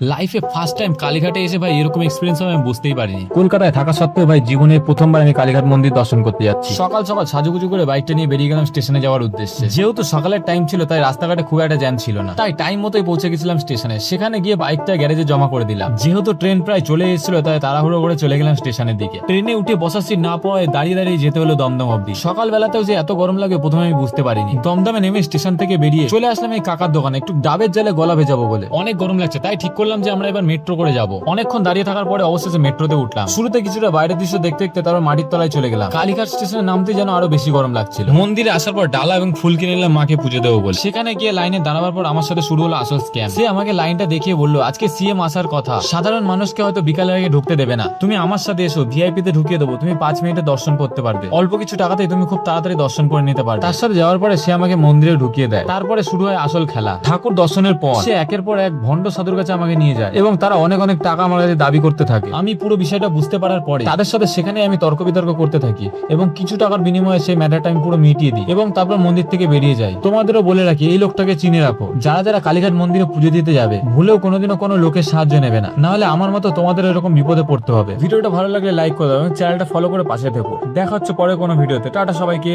লাইফে first time কালীঘাটে এসে ভাই এরকম এক্সপিরিয়েন্স আমি বুঝতেই পারিনি। কলকাতায় থাকা সত্ত্বেও ভাই জীবনে প্রথমবার আমি কালীঘাট মন্দির দর্শন করতে যাচ্ছি। সকাল সকাল সাজুগুজু করে বাইকটা নিয়ে বেরিয়ে গেলাম স্টেশনে যাওয়ার উদ্দেশ্যে। যেহেতু সকালের টাইম ছিল তাই রাস্তাঘাটে খুব একটা জ্যাম ছিল না, তাই টাইম মতোই পৌঁছে গেছিলাম স্টেশনে। সেখানে গিয়ে বাইকটা গ্যারেজে জমা করে দিলাম। যেহেতু ট্রেন প্রায় চলে এসেছিল তাই তাড়াহুড়ো করে চলে গেলাম স্টেশনের দিকে। ট্রেনে উঠে বসার সিট না পাওয়ায় দাঁড়িয়ে দাঁড়িয়ে যেতে হলো দমদম অব্দি। সকালবেলাতেও যে এত গরম লাগে প্রথমে আমি বুঝতে পারিনি। দমদমে নেমে স্টেশন থেকে বেরিয়ে চলে আসলাম এই কাকার দোকানে একটু ডাবের জলে গলা ভেজাবো বলে। অনেক গরম লাগছে তাই ঠিক করলাম যে আমরা এবার মেট্রো করে যাবো। অনেকক্ষণ দাঁড়িয়ে থাকার পরে অবশেষে মেট্রোতে উঠলাম। শুরুতে কিছুটা বাইরের দৃশ্য দেখতে দেখতে তারপর মাটির তলায় চলে গেলাম। কালীঘাট স্টেশনে নামতে যেন আরো বেশি গরম লাগছিল। মন্দিরে আসার পর ডালা এবং ফুল কিনে নিলাম মাকে পুজো দেবো বলে। সেখানে গিয়ে লাইনে দাঁড়াবার পর আমার সাথে শুরু হলো আসল স্ক্যাম। সে আমাকে লাইনটা দেখিয়ে বললো আজকে সিএম আসার কথা, সাধারণ মানুষকে হয়তো বিকালের আগে ঢুকতে দেবে না, তুমি আমার সাথে এসো, ভিআইপি তে ঢুকিয়ে দেবো, তুমি 5 মিনিটে দর্শন করতে পারবে, অল্প কিছু টাকাতেই তুমি খুব তাড়াতাড়ি দর্শন করে নিতে পারবে। তার সাথে যাওয়ার পরে সে আমাকে মন্দিরে ঢুকিয়ে দেয়। তারপরে শুরু হয় আসল খেলা। ঠাকুর দর্শনের পর সে একের পর এক ভণ্ড সাধুর কাছে আমাকে নিয়ে যায় এবং তারা অনেক অনেক টাকা আমার কাছে দাবি করতে থাকে। আমি পুরো বিষয়টা বুঝতে পারার পরে তাদের সাথে সেখানে আমি তর্ক বিতর্ক করতে থাকি এবং কিছু টাকার বিনিময়ে সেই ম্যাটারটা আমি পুরো মিটিয়ে দিই এবং তারপর মন্দির থেকে বেরিয়ে যাই। তোমাদেরও বলে রাখি এই লোকটাকে চিনে রাখো, যারা যারা কালীঘাট মন্দিরে পুজো দিতে যাবে ভুলেও কোনোদিনও কোনো লোকের সাহায্য নেবে না, নাহলে আমার মতো তোমাদের এরকম বিপদে পড়তে হবে। ভিডিওটা ভালো লাগলে লাইক করে দাও এবং চ্যানেলটা ফলো করে পাশে থেকো। দেখা হচ্ছে পরে কোনো ভিডিওতে। টাটা সবাইকে।